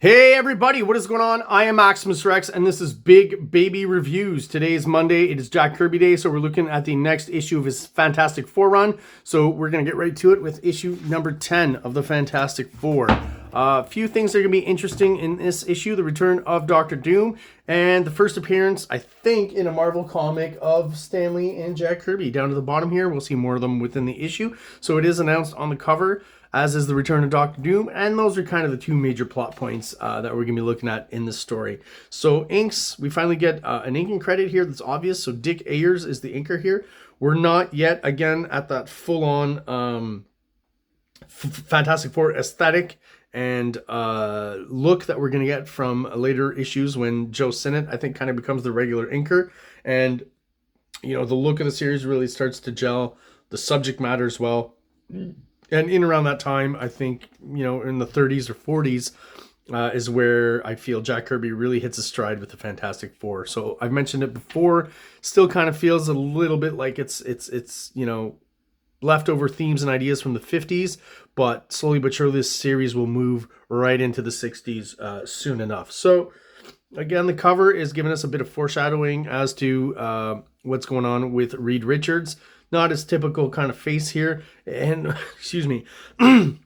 Hey everybody, what is going on? I am Maximus Rex and this is Big Baby Reviews. Today is Monday, it is Jack Kirby Day, so we're looking at the next issue of his Fantastic Four run. So we're going to get right to it with issue number 10 of the Fantastic Four. A few things that are going to be interesting in this issue: the return of Dr. Doom and the first appearance, I think, in a Marvel comic of Stan Lee and Jack Kirby. Down to the bottom here, we'll see more of them within the issue. So it is announced on the cover, as is the return of Dr. Doom, and those are kind of the two major plot points that we're going to be looking at in this story. So inks, we finally get an inking credit here that's obvious. So Dick Ayers is the inker here. We're not yet, again, at that full-on Fantastic Four aesthetic and look that we're going to get from later issues when Joe Sinnott, I think, kind of becomes the regular inker. And, you know, the look of the series really starts to gel. The subject matter as well. And in around that time, I think, you know, in the 30s or 40s is where I feel Jack Kirby really hits a stride with the Fantastic Four. So I've mentioned it before, still kind of feels a little bit like it's you know, leftover themes and ideas from the 50s, but slowly but surely this series will move right into the 60s soon enough. So again, the cover is giving us a bit of foreshadowing as to what's going on with Reed Richards. Not his typical kind of face here, and excuse me,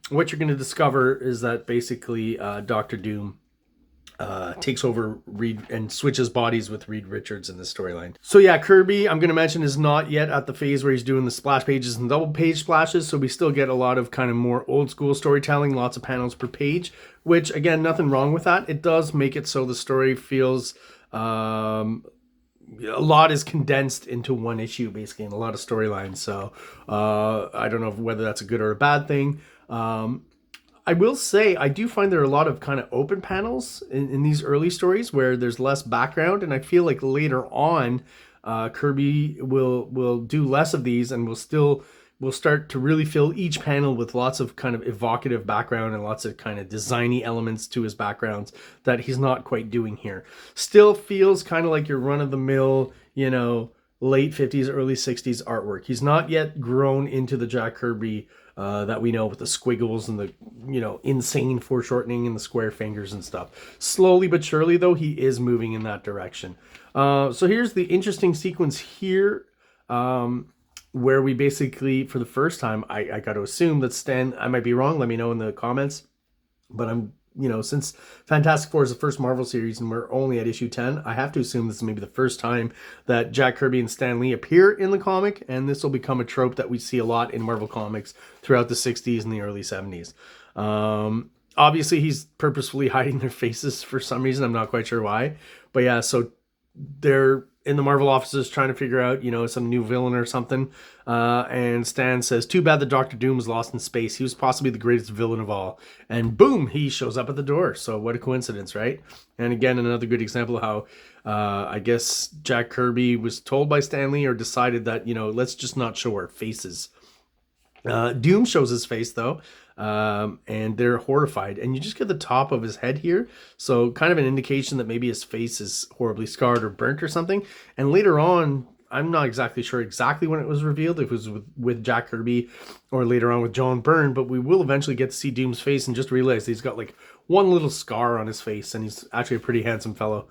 what you're going to discover is that basically Dr. Doom takes over Reed and switches bodies with Reed Richards in this storyline. So yeah, Kirby, I'm going to mention, is not yet at the phase where he's doing the splash pages and double page splashes, so we still get a lot of kind of more old school storytelling, lots of panels per page, which again, nothing wrong with that. It does make it so the story feels a lot is condensed into one issue, basically, and a lot of storylines. So I don't know whether that's a good or a bad thing. I will say I do find there are a lot of kind of open panels in these early stories where there's less background, and I feel like later on Kirby will do less of these, and we'll start to really fill each panel with lots of kind of evocative background and lots of kind of designy elements to his backgrounds that he's not quite doing here. Still feels kind of like your run-of-the-mill, you know, late 50s, early 60s artwork. He's not yet grown into the Jack Kirby that we know, with the squiggles and the, you know, insane foreshortening and the square fingers and stuff. Slowly but surely, though, he is moving in that direction. So here's the interesting sequence here. Where we basically, for the first time, I got to assume that Stan, I might be wrong, let me know in the comments, but I'm, you know, since Fantastic Four is the first Marvel series and we're only at issue 10, I have to assume this is maybe the first time that Jack Kirby and Stan Lee appear in the comic, and this will become a trope that we see a lot in Marvel Comics throughout the 60s and the early 70s. Obviously, he's purposefully hiding their faces for some reason, I'm not quite sure why, but yeah, so they're in the Marvel offices trying to figure out, you know, some new villain or something. And Stan says, too bad that Dr. Doom was lost in space. He was possibly the greatest villain of all. And boom, he shows up at the door. So what a coincidence, right? And again, another good example of how I guess Jack Kirby was told by Stan Lee, or decided that, you know, let's just not show our faces. Doom shows his face, though. And they're horrified, and you just get the top of his head here, so kind of an indication that maybe his face is horribly scarred or burnt or something. And later on, I'm not exactly sure when it was revealed, if it was with Jack Kirby or later on with John Byrne, but we will eventually get to see Doom's face and just realize he's got like one little scar on his face, and he's actually a pretty handsome fellow.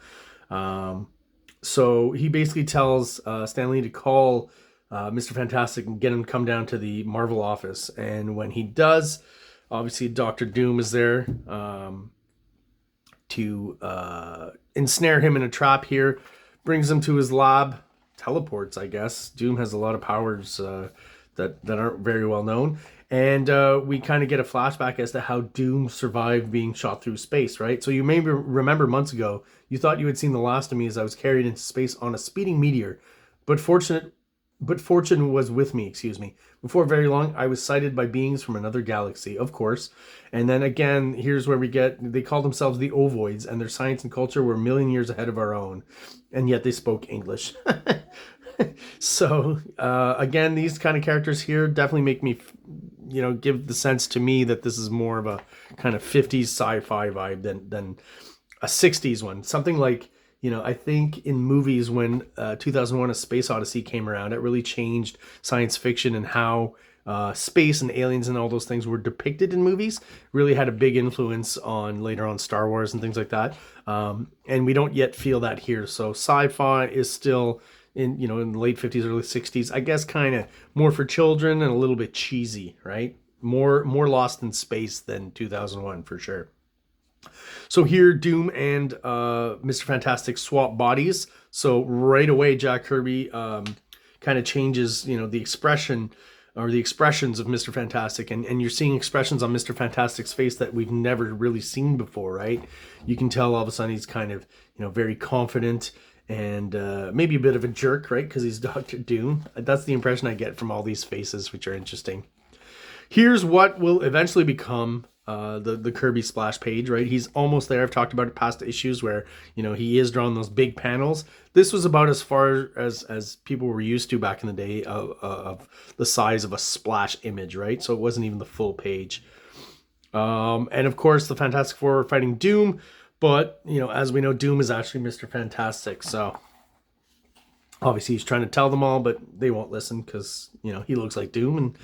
So he basically tells Stan Lee to call Mr. Fantastic and get him to come down to the Marvel office, and when he does, obviously Dr. Doom is there to ensnare him in a trap here, brings him to his lab, teleports, I guess. Doom has a lot of powers that aren't very well known, and we kind of get a flashback as to how Doom survived being shot through space, right? So you may remember months ago, you thought you had seen the last of me as I was carried into space on a speeding meteor, but fortune was with me, Before very long, I was sighted by beings from another galaxy, of course. And then again, here's where they called themselves the Ovoids, and their science and culture were a million years ahead of our own. And yet they spoke English. So, again, these kind of characters here definitely make me, you know, give the sense to me that this is more of a kind of 50s sci-fi vibe than a 60s one. Something like, you know, I think in movies, when 2001: A Space Odyssey came around, it really changed science fiction and how space and aliens and all those things were depicted in movies really had a big influence on later on Star Wars and things like that. And we don't yet feel that here. So sci-fi is still in, in the late 50s, early 60s, I guess, kind of more for children and a little bit cheesy, right? More Lost in Space than 2001 for sure. So here, Doom and Mr. Fantastic swap bodies. So right away, Jack Kirby kind of changes, the expression or the expressions of Mr. Fantastic. And you're seeing expressions on Mr. Fantastic's face that we've never really seen before, right? You can tell all of a sudden he's kind of, very confident and maybe a bit of a jerk, right? Because he's Dr. Doom. That's the impression I get from all these faces, which are interesting. Here's what will eventually become the Kirby splash page, right? He's almost there. I've talked about it past issues where, he is drawing those big panels. This was about as far as people were used to back in the day of the size of a splash image, right? So it wasn't even the full page. And of course, the Fantastic Four are fighting Doom, but, as we know, Doom is actually Mr. Fantastic. So obviously he's trying to tell them all, but they won't listen because, he looks like Doom, and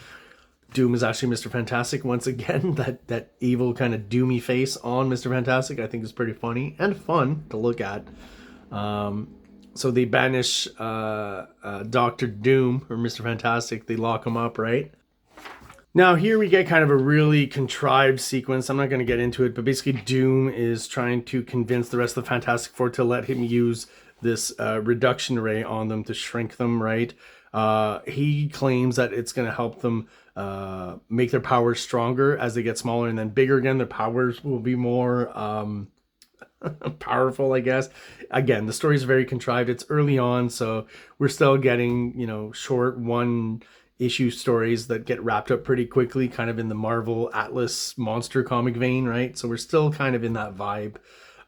Doom is actually Mr. Fantastic once again. That evil kind of doomy face on Mr. Fantastic I think is pretty funny and fun to look at. So they banish Dr. Doom or Mr. Fantastic. They lock him up, right? Now here we get kind of a really contrived sequence. I'm not going to get into it, but basically Doom is trying to convince the rest of the Fantastic Four to let him use this reduction ray on them to shrink them, right? He claims that it's going to help them make their powers stronger as they get smaller and then bigger again. Their powers will be more powerful, I guess. Again, the story is very contrived. It's early on, so we're still getting, short one-issue stories that get wrapped up pretty quickly, kind of in the Marvel Atlas monster comic vein, right? So we're still kind of in that vibe.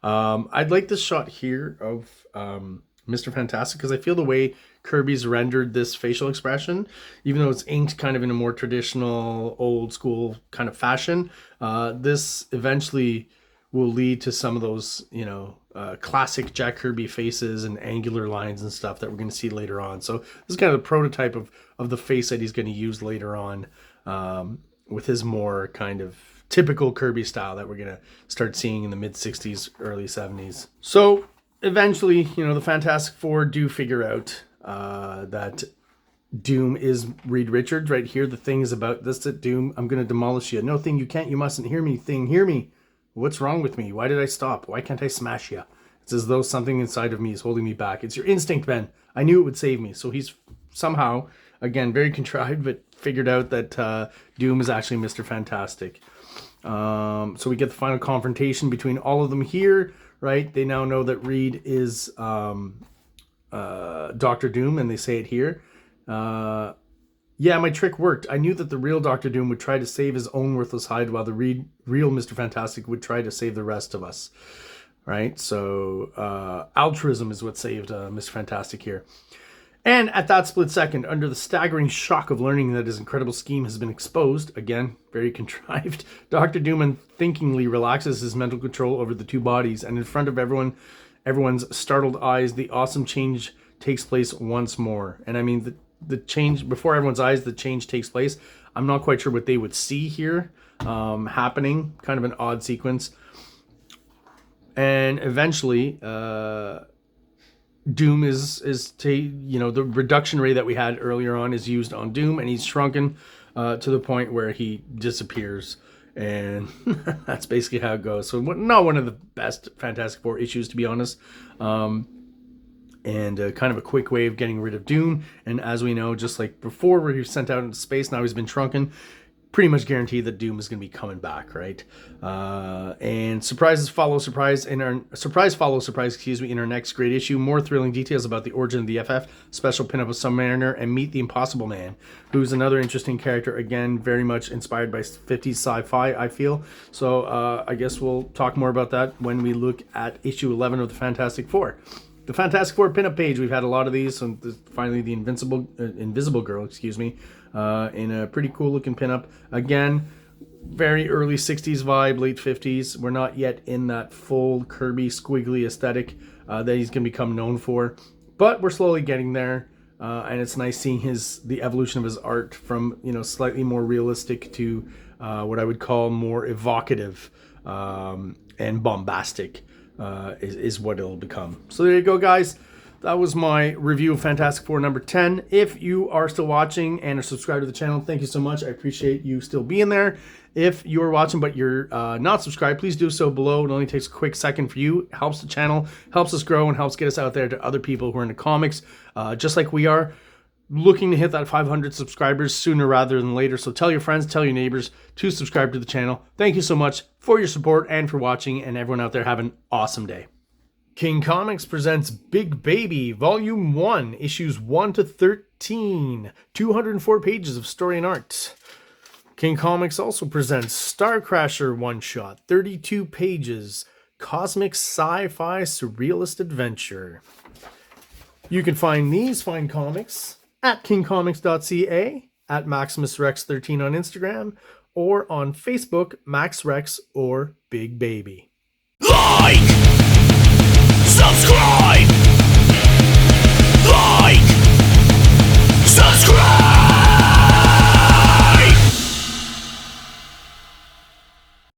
I'd like this shot here of Mr. Fantastic because I feel the way Kirby's rendered this facial expression, even though it's inked kind of in a more traditional old school kind of fashion, this eventually will lead to some of those, classic Jack Kirby faces and angular lines and stuff that we're going to see later on. So this is kind of the prototype of the face that he's going to use later on with his more kind of typical Kirby style that we're going to start seeing in the mid 60s, early 70s. So eventually, the Fantastic Four do figure out that Doom is Reed Richards right here. The thing is about this, that Doom, I'm going to demolish you. No, thing, you can't, you mustn't hear me. Thing, hear me. What's wrong with me? Why did I stop? Why can't I smash you? It's as though something inside of me is holding me back. It's your instinct, Ben. I knew it would save me. So he's somehow, again, very contrived, but figured out that Doom is actually Mr. Fantastic. So we get the final confrontation between all of them here, right? They now know that Reed is Dr. Doom, and they say it here. Yeah, my trick worked. I knew that the real Dr. Doom would try to save his own worthless hide while the real Mr. Fantastic would try to save the rest of us. Right? So altruism is what saved Mr. Fantastic here. And at that split second, under the staggering shock of learning that his incredible scheme has been exposed, again, very contrived, Dr. Doom unthinkingly relaxes his mental control over the two bodies, and in front of everyone's startled eyes, the awesome change takes place once more. And I mean, the change, before everyone's eyes, the change takes place. I'm not quite sure what they would see here happening. Kind of an odd sequence. And eventually, Doom the reduction ray that we had earlier on is used on Doom, and he's shrunken to the point where he disappears. And that's basically how it goes. So not one of the best Fantastic Four issues, to be honest. And kind of a quick way of getting rid of Doom. And as we know, just like before where he was sent out into space, now he's been shrunken, pretty much guaranteed that Doom is going to be coming back, right? And surprises follow surprise in our in our next great issue. More thrilling details about the origin of the FF, special pinup of Submariner, and meet the Impossible Man, who's another interesting character, again, very much inspired by 50s sci-fi, I feel. So I guess we'll talk more about that when we look at issue 11 of the Fantastic Four. The Fantastic Four pinup page, we've had a lot of these, and finally the Invisible Girl, in a pretty cool looking pinup. Again, very early 60s vibe, late 50s. We're not yet in that full Kirby squiggly aesthetic that he's going to become known for, but we're slowly getting there. and it's nice seeing the evolution of his art from, you know, slightly more realistic to what I would call more evocative and bombastic is what it'll become. So there you go, guys. That was my review of Fantastic Four number 10. If you are still watching and are subscribed to the channel, thank you so much. I appreciate you still being there. If you're watching but you're not subscribed, please do so below. It only takes a quick second for you. It helps the channel, helps us grow, and helps get us out there to other people who are into comics, just like we are. Looking to hit that 500 subscribers sooner rather than later. So tell your friends, tell your neighbors to subscribe to the channel. Thank you so much for your support and for watching, and everyone out there have an awesome day. King Comics presents Big Baby, Volume 1, Issues 1 to 13, 204 pages of story and art. King Comics also presents Star Crasher one-shot, 32 pages, cosmic sci-fi surrealist adventure. You can find these fine comics at KINGCOMICS.CA, at MaximusRex13 on Instagram, or on Facebook, MaxRex or Big Baby. Like! Subscribe!